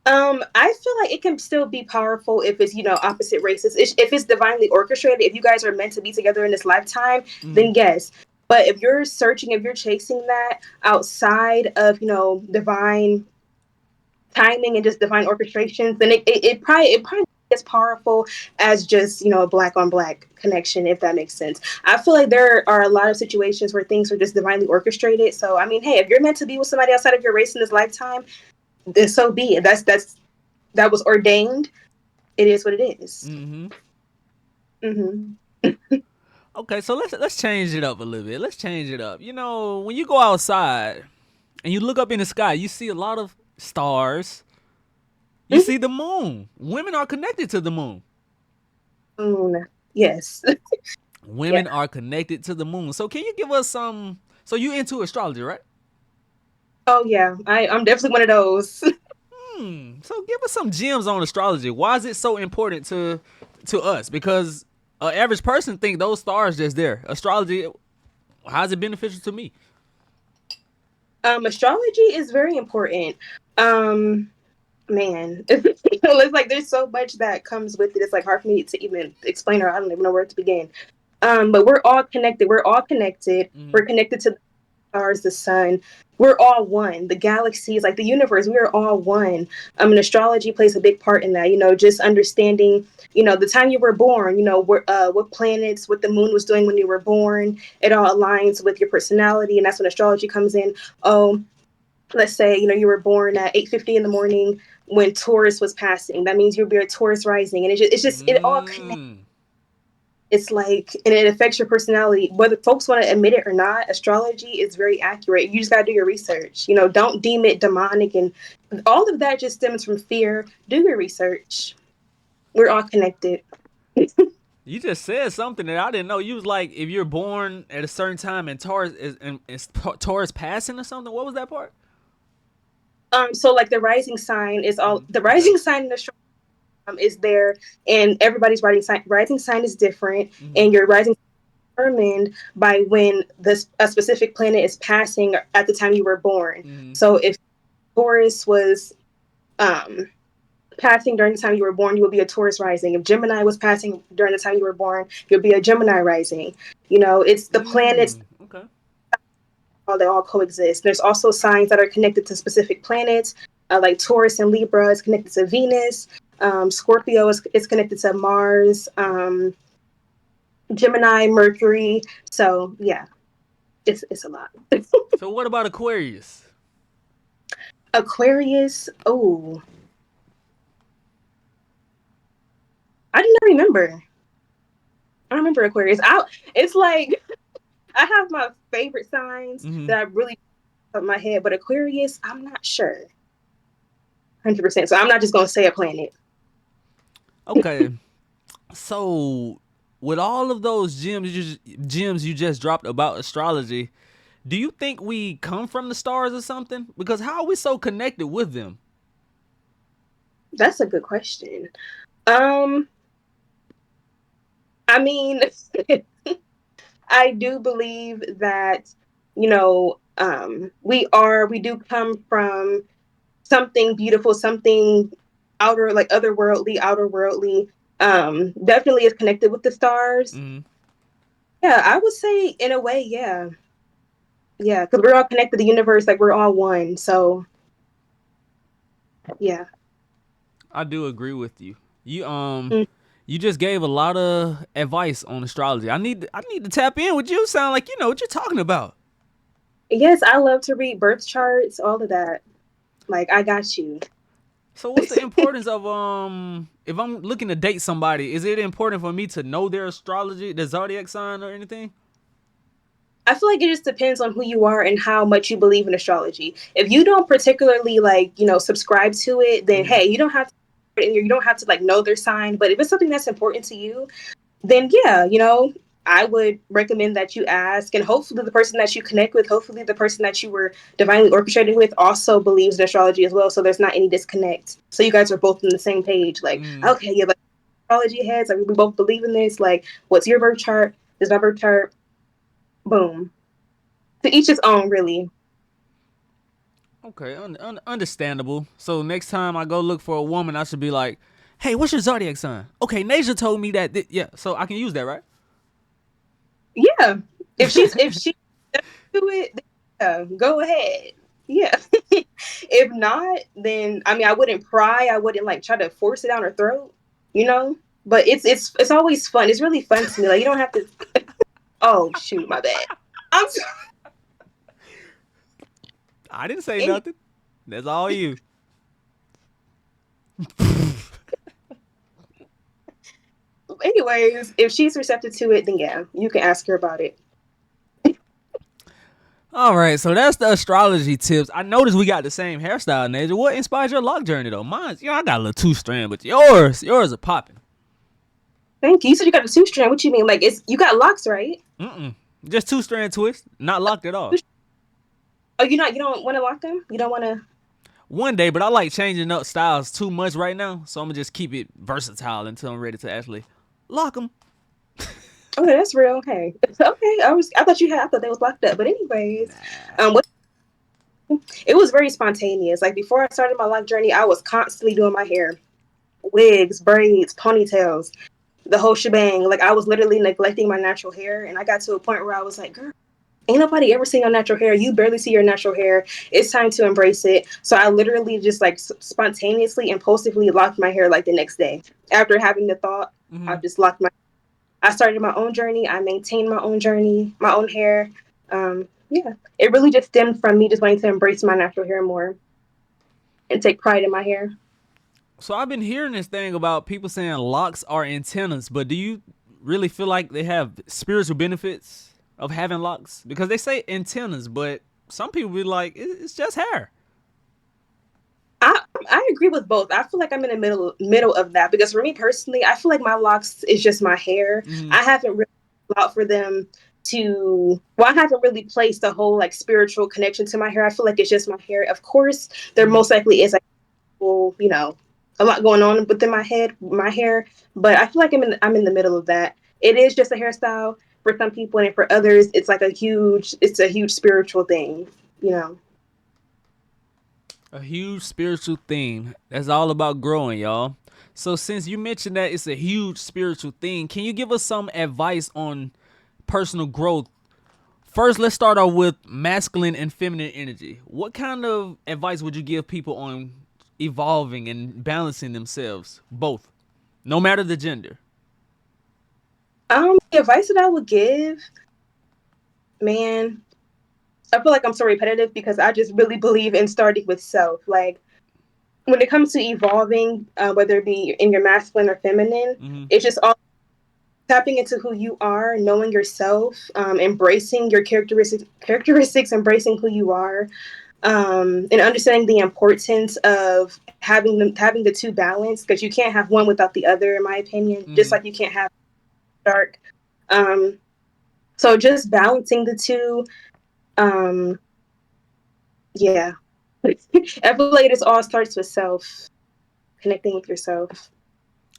I feel like it can still be powerful if it's, opposite races. If it's divinely orchestrated, if you guys are meant to be together in this lifetime, Mm-hmm. then yes. But if you're searching, if you're chasing that outside of, divine timing and just divine orchestrations, then it probably as powerful as just, a black on black connection, if that makes sense. I feel like there are a lot of situations where things are just divinely orchestrated. So I mean, hey, if you're meant to be with somebody outside of your race in this lifetime, then so be it. That was ordained. It is what it is. Mm-hmm. Mm-hmm. Okay, so let's change it up a little bit. Let's change it up. You know, when you go outside and you look up in the sky, you see a lot of stars. You see the moon. Women are connected to the moon. Mm, yes. Yeah. Women are connected to the moon. So can you give us some? So you into astrology, right? Oh yeah. I'm definitely one of those. So give us some gems on astrology. Why is it so important to us? Because an average person think those stars just there. Astrology, how is it beneficial to me? Astrology is very important. Um, Man, it's like there's so much that comes with it. It's like hard for me to even explain, or I don't even know where to begin. But we're all connected. We're all connected. Mm-hmm. We're connected to the stars, the sun. We're all one. The galaxies, like the universe, we are all one. And astrology plays a big part in that. Just understanding, the time you were born. What planets, what the moon was doing when you were born. It all aligns with your personality, and that's when astrology comes in. Oh, let's say you were born at 8:50 in the morning when Taurus was passing. That means you'll be a Taurus rising, and it's just it all connects. Mm. It's like, and it affects your personality, whether folks want to admit it or not. Astrology is very accurate. You just got to do your research. Don't deem it demonic, and all of that just stems from fear. Do your research. We're all connected. You just said something that I didn't know. You was like, if you're born at a certain time and Taurus passing or something. What was that part? So like the rising sign is all Mm-hmm. the Okay. rising sign in astrology is there, and everybody's rising sign is different, Mm-hmm. and your rising determined by when a specific planet is passing at the time you were born. Mm-hmm. So if Taurus was um, passing during the time you were born, you would be a Taurus rising. If Gemini was passing during the time you were born, you'll be a Gemini rising. It's the planets, Okay. they all coexist. There's also signs that are connected to specific planets, like Taurus and Libra is connected to Venus. Scorpio is connected to Mars. Gemini, Mercury. So yeah, it's a lot. So what about Aquarius? Aquarius. Oh, I do not remember. I don't remember Aquarius. It's like I have my favorite signs Mm-hmm. that I really put in my head, but Aquarius, I'm not sure, 100%. So I'm not just gonna say a planet. Okay. So with all of those gems you just dropped about astrology, do you think we come from the stars or something? Because how are we so connected with them? That's a good question. Um, I mean, I do believe that we do come from something beautiful, something outer worldly. Definitely is connected with the stars. Mm-hmm. Yeah, I would say in a way, yeah. Yeah, because we're all connected to the universe, like we're all one. So yeah. I do agree with you. You Mm. you just gave a lot of advice on astrology. I need to tap in with you. Sound like you know what you're talking about. Yes, I love to read birth charts, all of that. Like I got you. So what's the importance of if I'm looking to date somebody, is it important for me to know their astrology, the zodiac sign or anything? I feel like it just depends on who you are and how much you believe in astrology. If you don't particularly subscribe to it, then Mm-hmm. hey, you don't have to and you don't have to know their sign. But if it's something that's important to you, then yeah, I would recommend that you ask, and hopefully the person that you connect with, hopefully the person that you were divinely orchestrated with also believes in astrology as well. So there's not any disconnect. So you guys are both on the same page. Like, Mm. okay, yeah, like astrology heads, like we both believe in this. Like, what's your birth chart? This is my birth chart. Boom. To each his own, really. Okay, understandable. So next time I go look for a woman, I should be like, "Hey, what's your zodiac sign?" Okay, Nasia told me that. Yeah, so I can use that, right? Yeah. If she do it, then yeah, go ahead. Yeah. If not, then I mean I wouldn't pry. I wouldn't like try to force it down her throat, you know? But it's always fun. It's really fun to me. Like you don't have to. Oh shoot, my bad. I'm so, I didn't say any, nothing. That's all you. anyways, if she's receptive to it, then yeah, you can ask her about it. All right, so that's the astrology tips. I noticed we got the same hairstyle, Nasia. What inspired your lock journey though? Mine's, I got a little two strand, but yours are popping. Thank you. You said you got a two strand. What you mean? Like it's you got locks, right? Just two strand twist, not locked at all. Oh, you don't want to lock them? You don't want to. One day, but I like changing up styles too much right now, so I'm gonna just keep it versatile until I'm ready to actually lock them. Okay, that's real. Okay, okay. I thought they was locked up. But anyways, what it was very spontaneous. Like before I started my lock journey, I was constantly doing my hair, wigs, braids, ponytails, the whole shebang. Like I was literally neglecting my natural hair, and I got to a point where I was like, "Girl, ain't nobody ever seen your natural hair. You barely see your natural hair. It's time to embrace it." So I literally just like spontaneously, impulsively locked my hair like the next day after having the thought. I just locked my. I started my own journey. I maintained my own journey, my own hair. Yeah, it really just stemmed from me just wanting to embrace my natural hair more and take pride in my hair. So I've been hearing this thing about people saying locks are antennas, but do you really feel like they have spiritual benefits of having locks? Because they say antennas, but some people be like, it's just hair. I agree with both. I feel like I'm in the middle of that because for me personally, I feel like my locks is just my hair. I haven't really thought for them to. Well, I haven't really placed a whole like spiritual connection to my hair. I feel like it's just my hair. Of course, there most likely is like, well, a lot going on within my hair. But I feel like I'm in the middle of that. It is just a hairstyle for some people, and for others, it's a huge spiritual thing. You know. A huge spiritual thing that's all about growing, y'all. So since you mentioned that it's a huge spiritual thing, can you give us some advice on personal growth? First, let's start off with masculine and feminine energy. What kind of advice would you give people on evolving and balancing themselves, both, no matter the gender? The advice that I would give, man, I feel like I'm so repetitive because I just really believe in starting with self. Like when it comes to evolving, whether it be in your masculine or feminine, it's just all tapping into who you are, knowing yourself, embracing your characteristics, embracing who you are, and understanding the importance of having the two balance because you can't have one without the other, in my opinion. Just like you can't have dark. Um, so just balancing the two. Um, yeah, I feel like it all starts with self, connecting with yourself.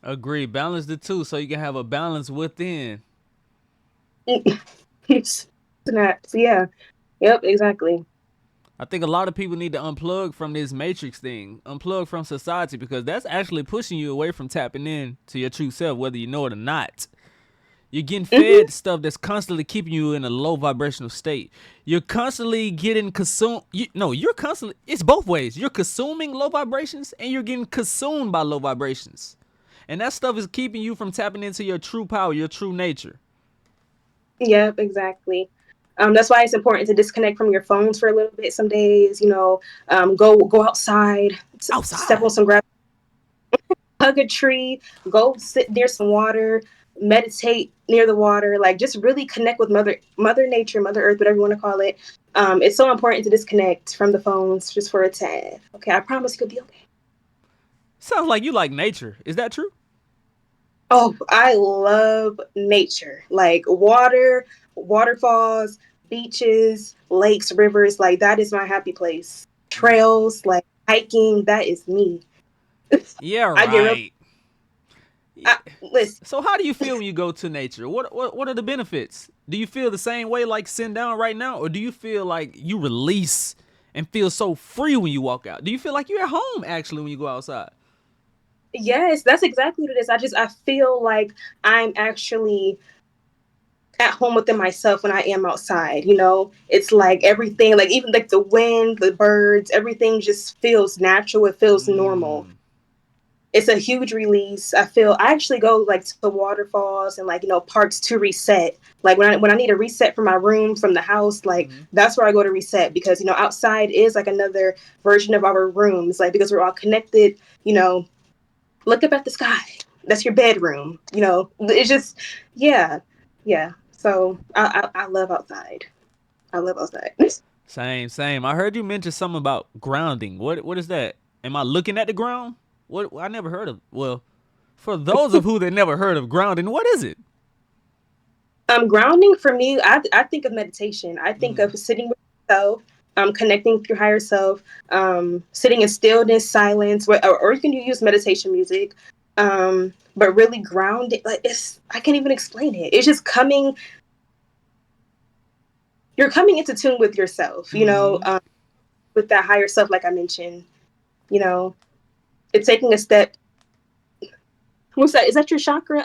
Agree. Balance the two so you can have a balance within. Snaps. Yeah. Yep. Exactly. I think a lot of people need to unplug from this matrix thing, unplug from society, because that's actually pushing you away from tapping in to your true self, whether you know it or not. You're getting Hmm. fed stuff that's constantly keeping you in a low vibrational state. You're constantly getting consumed. You're constantly, it's both ways. You're consuming low vibrations and you're getting consumed by low vibrations. And that stuff is keeping you from tapping into your true power, your true nature. Yep. Exactly. That's why it's important to disconnect from your phones for a little bit. Some days, go outside, step on Outside. some grass, hug a tree, go sit near some water, meditate near the water. Like just really connect with Mother Nature, Mother Earth, whatever you want to call it. It's so important to disconnect from the phones just for a tad. Okay, I promise you'll be okay. Sounds like you like nature. Is that true? Oh, I love nature. Like water, waterfalls, beaches, lakes, rivers. Like that is my happy place. Trails, like hiking, that is me. Yeah, I get real. right. Listen, So how do you feel when you go to nature? What are the benefits? Do you feel the same way like sitting down right now, or do you feel like you release and feel so free when you walk out? Do you feel like you're at home actually when you go outside? Yes, that's exactly what it is. I feel like I'm actually at home within myself when I am outside. It's like everything, like even like the wind, the birds, everything just feels natural. It feels normal. Mm. It's a huge release. I actually go like to waterfalls and like parks to reset. Like when I need a reset from my room, from the house, like Mm-hmm. that's where I go to reset, because outside is like another version of our rooms, like because we're all connected. Look up at the sky. That's your bedroom. It's just, yeah, yeah. So I love outside. I love outside. Same, same. I heard you mention something about grounding. What is that? Am I looking at the ground? What I never heard of. Well, for those of who that never heard of grounding, what is it? Grounding for me, I think of meditation. I think Mm. of sitting with yourself, connecting with your higher self, sitting in stillness, silence, or you can use meditation music. But really grounding, like I can't even explain it. It's just you're coming into tune with yourself, Mm-hmm. with that higher self, like I mentioned. You know, it's taking a step. What's that? Is that your chakra?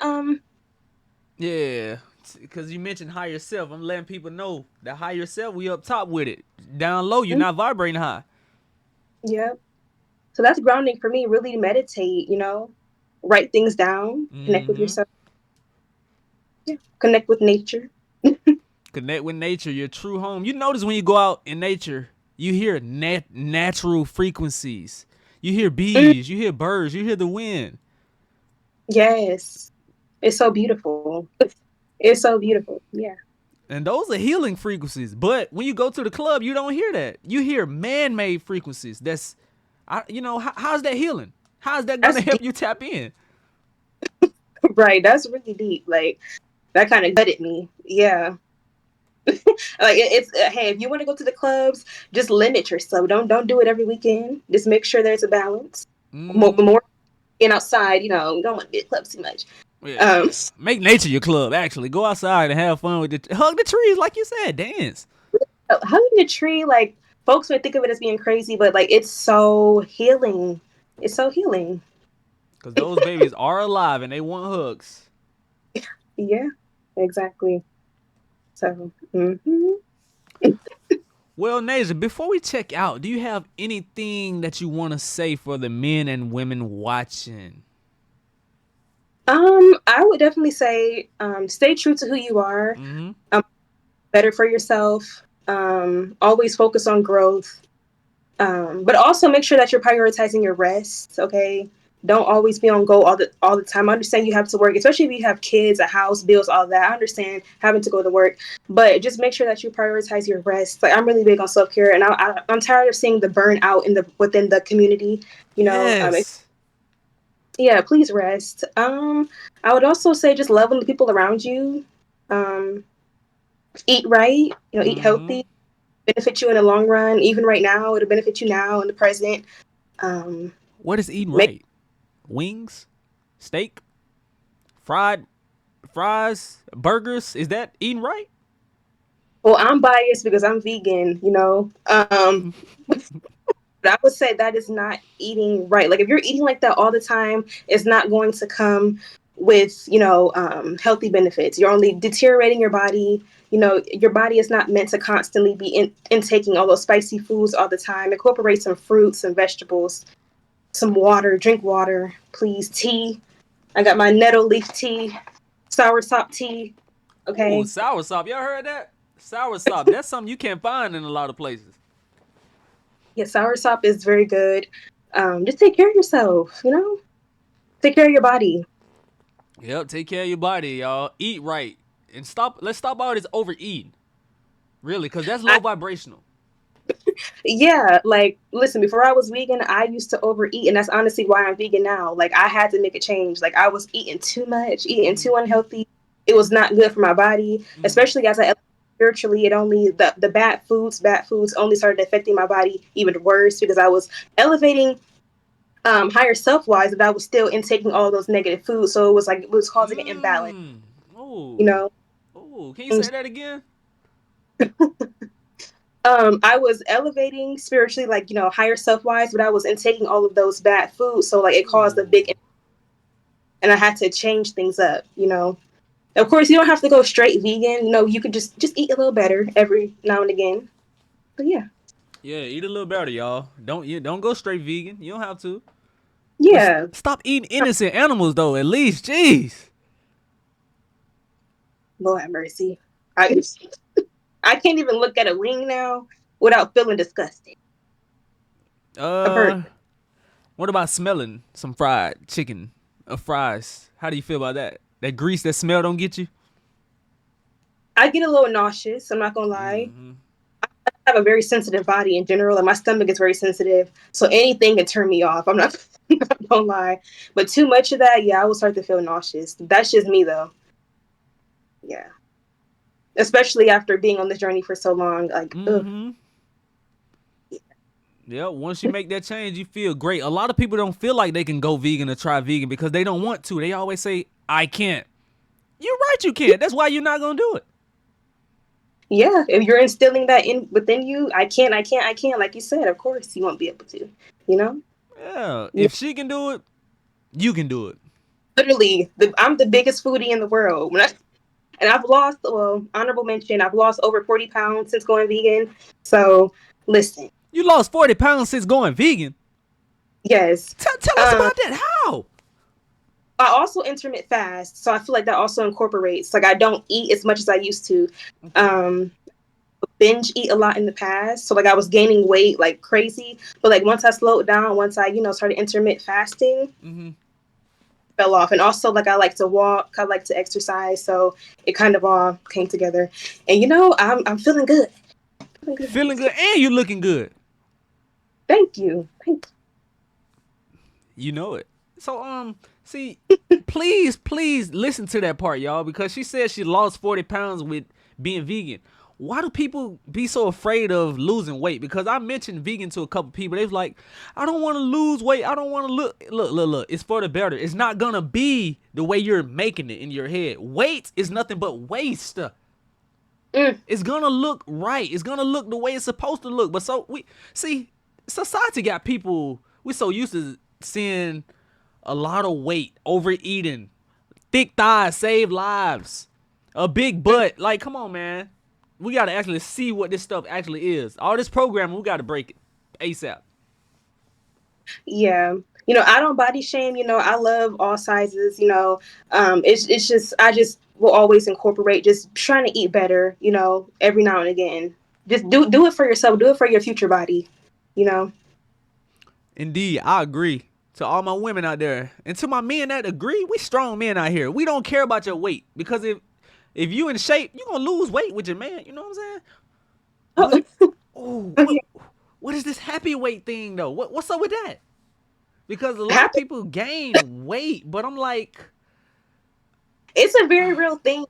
Yeah, because you mentioned higher self. I'm letting people know the higher self. We up top with it. Down low, you're not vibrating high. Yeah. So that's grounding for me. Really meditate. Write things down. Connect with Mm-hmm. yourself. Yeah. Connect with nature. Connect with nature, your true home. You notice when you go out in nature, you hear natural frequencies. You hear Mm, bees, you hear birds, you hear the wind. yes. It's so beautiful. It's so beautiful. Yeah. And those are healing frequencies. But when you go to the club, you don't hear that. You hear man-made frequencies. How's that healing? How's that gonna That's help deep. you tap in? Right. That's really deep. Like that kind of gutted me. Yeah. Like it's hey, if you want to go to the clubs, just limit yourself. Don't do it every weekend. Just make sure there's a balance. The Mm-hmm. more being outside, you don't want to be at clubs too much. Um, Yeah. Make nature your club. Actually, go outside and have fun with it. Hug the trees, like you said. Dance. hugging a tree, like folks may think of it as being crazy, but like it's so healing. It's so healing. Cause those babies are alive and they want hugs. Yeah, exactly. So, Well, Nasia, before we check out, do you have anything that you want to say for the men and women watching? I would definitely say, stay true to who you are. Mm-hmm. Um, better for yourself. Always focus on growth. But also make sure that you're prioritizing your rest. Okay, don't always be on go all the time. I understand you have to work, especially if you have kids, a house, bills, all that. I understand having to go to work, but just make sure that you prioritize your rest. Like I'm really big on self care, and I'm tired of seeing the burnout within the community. You know, Yes. yeah, please rest. I would also say just loving the people around you. Um, eat right. Eat Mm-hmm. healthy. Benefit you in the long run. Even right now, it'll benefit you now in the present. Um, What is eating make right? Wings, steak, fried fries, burgers. Is that eating right? Well, I'm biased because I'm vegan. But I would say that is not eating right. Like if you're eating like that all the time, it's not going to come with healthy benefits. You're only deteriorating your body. Your body is not meant to constantly be intaking all those spicy foods all the time. Incorporate some fruits, some vegetables, some water. Drink water, please. Tea. I got my nettle leaf tea, soursop tea. Ooh, Okay. sour sop. Y'all heard that? Sour sop. That's something you can't find in a lot of places. Yeah, soursop is very good. Just take care of yourself. Take care of your body. Yep, take care of your body, y'all. Eat right. And stop let's stop all this overeating. Really, because that's I low vibrational. Yeah, like listen, before I was vegan, I used to overeat, and that's honestly why I'm vegan now. Like I had to make a change. Like I was eating too much, eating Mm-hmm. too unhealthy. It was not good for my body, Mm-hmm. especially as I elevated spiritually. It only the bad foods only started affecting my body even worse because I was elevating higher self wise, but I was still intaking all those negative foods. So it was like it was causing an imbalance, you Oh. know. Oh. Can you And say that again? I was elevating spiritually, like, higher self wise, but I was intaking all of those bad foods. So like it caused a big, Ooh. and I had to change things up. Of course, you don't have to go straight vegan. You could just eat a little better every now and again. But yeah, Yeah, eat a little better, y'all. Don't go straight vegan. You don't have to. But yeah. stop eating innocent animals though. At least, jeez. Lord have mercy. I I can't even look at a wing now without feeling disgusted. A bird. Uh, what about smelling some fried chicken or fries? How do you feel about that? That grease, that smell don't get you? I get a little nauseous. I'm not gonna lie. Mm-hmm. I have a very sensitive body in general, and my stomach is very sensitive. So anything can turn me off. I'm not, not gonna lie. But too much of that, yeah, I will start to feel nauseous. That's just me though. Yeah. Especially after being on this journey for so long. Like, ugh. Mm-hmm. Yeah, once you make that change, you feel great. A lot of people don't feel like they can go vegan or try vegan because they don't want to. They always say, I can't. You're right, you can't. That's why you're not gonna do it. Yeah, if you're instilling that in within you, I can't. Like you said, of course you won't be able to. You know. Yeah. Yeah. If she can do it, you can do it. Literally, I'm the biggest foodie in the world. And I've lost, well, honorable mention, I've lost over 40 pounds since going vegan. So listen, You lost 40 pounds since going vegan. yes. Tell us Um, about that. How? I also intermittent fast, so I feel like that also incorporates. Like I don't eat as much as I used to. Okay. Um, binge eat a lot in the past, so like I was gaining weight like crazy. But like once I slowed down, once I started intermittent fasting, Mm-hmm. fell off. And also like I like to walk, I like to exercise, so it kind of all came together. And I'm feeling good. Feeling good. Feeling good and you looking good. Thank you. Thank You know it. So see, please listen to that part, y'all, because she said she lost 40 pounds with being vegan. Why do people be so afraid of losing weight? Because I mentioned vegan to a couple people. They was like, I don't want to lose weight. I don't want to look. It's for the better. It's not gonna be the way you're making it in your head. Weight is nothing but waste. you. It's gonna look right. It's gonna look the way it's supposed to look. But so we see society got people. We so used to seeing a lot of weight, overeating, thick thighs save lives, a big butt. Like, come on, man. We gotta actually see what this stuff actually is. All this programming, we gotta break it ASAP. Yeah. I don't body shame. I love all sizes. It's just I just will always incorporate just trying to eat better. Every now and again. Just do it for yourself. Do it for your future body. You know. Indeed, I agree. To all my women out there, and to my men that agree, we strong men out here. We don't care about your weight because if you in shape, you gonna lose weight with your man. You know what I'm saying? But Oh, oh, okay. what is this happy weight thing though? What's up with that? Because a lot of Happy. people gain weight, but I'm like, It's a very real thing.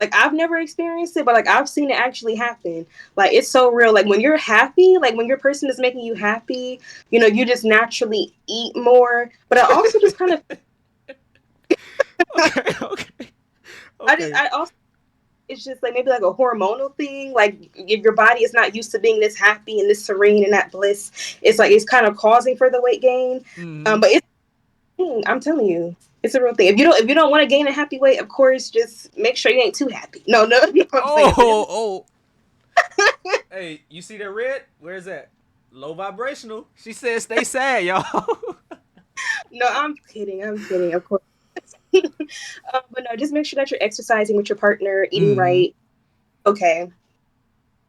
Like I've never experienced it, but like I've seen it actually happen. Like it's so real. Like when you're happy, like when your person is making you happy, you just naturally eat more. But I also just kind of, okay, okay, okay. I also it's just like maybe like a hormonal thing. Like if your body is not used to being this happy and this serene and that bliss, it's like it's kind of causing for the weight gain. Mm-hmm. But it's a thing, I'm telling you, it's a real thing. If you don't want to gain a happy weight, of course, just make sure you ain't too happy. No, no, you know what I'm saying. But Oh, oh. Hey, you see that red? Where's that? Low vibrational. She said, "Stay sad, y'all." no, I'm kidding. I'm kidding. Of course. But no, just make sure that you're exercising with your partner, eating Mm-hmm. right. Okay.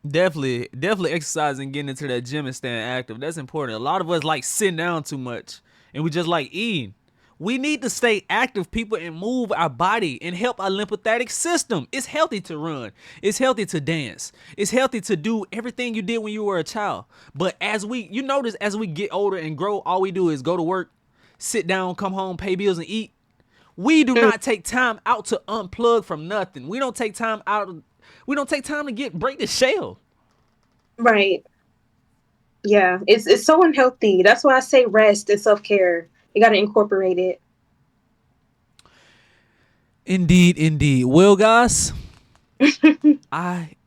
Definitely exercising, getting into that gym and staying active. That's important. A lot of us like sitting down too much, and we just like eating. We need to stay active, people, and move our body and help our lymphatic system. It's healthy to run. It's healthy to dance. It's healthy to do everything you did when you were a child. But you notice as we get older and grow, all we do is go to work, sit down, come home, pay bills, and eat. We do Mm, not take time out to unplug from nothing. We don't take time out. We don't take time to break the shell. right. Yeah. It's so unhealthy. That's why I say rest and self care. You got to incorporate it. Indeed, indeed. Well, guys,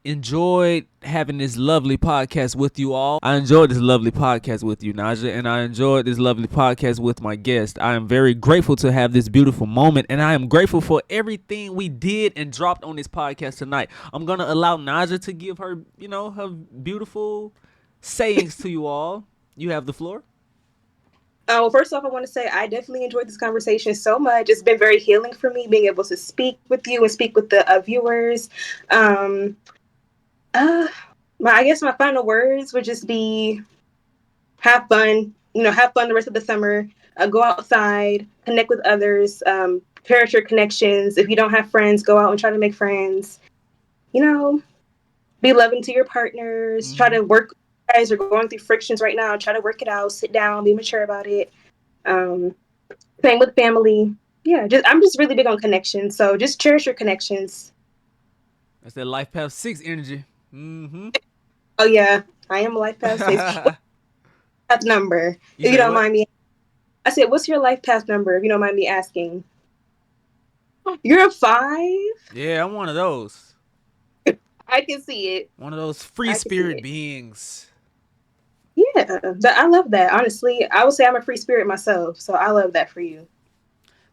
enjoyed having this lovely podcast with you all. I enjoyed this lovely podcast with you, Naja, and I enjoyed this lovely podcast with my guest. I am very grateful to have this beautiful moment, and I am grateful for everything we did and dropped on this podcast tonight. I'm going to allow Naja to give her, her beautiful sayings to you all. You have the floor. Well, first off, I want to say I definitely enjoyed this conversation so much. It's been very healing for me being able to speak with you and speak with the viewers. Um, I guess my final words would just be have fun. Have fun the rest of the summer. Go outside, connect with others, cherish your connections. If you don't have friends, go out and try to make friends. Be loving to your partners. Try to work. You guys are going through frictions right now. Try to work it out. Sit down. Be mature about it. Same with family. Yeah, I'm just really big on connections. So just cherish your connections. That's that Life Path 6 energy. Oh yeah, I am a life path 6. Path number, You if you said don't what? mind me. I said, what's your life path number? If you don't mind me asking. You're a 5. Yeah, I'm one of those. I can see it. One of those free I can see spirit it. beings. Yeah, I love that. Honestly, I would say I'm a free spirit myself, so I love that for you.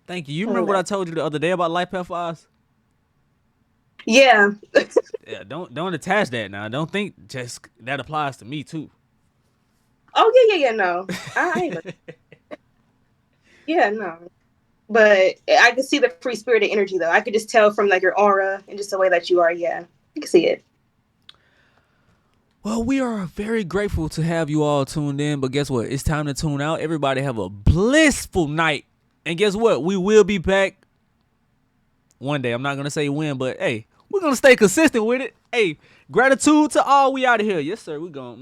Thank you. You I love remember what I that. told you the other day about Life Path 5s? Yeah. Yeah, don't attach that now. Don't think just that applies to me too. Oh yeah. No, I ain't. Yeah, no. But I could see the free spirited energy though. I could just tell from like your aura and just the way that you are. Yeah, I can see it. Well, we are very grateful to have you all tuned in, but guess what? It's time to tune out. Everybody have a blissful night. And guess what? We will be back one day. I'm not going to say when, but hey, we're going to stay consistent with it. Hey, gratitude to all. We out of here. Yes, sir. We're going.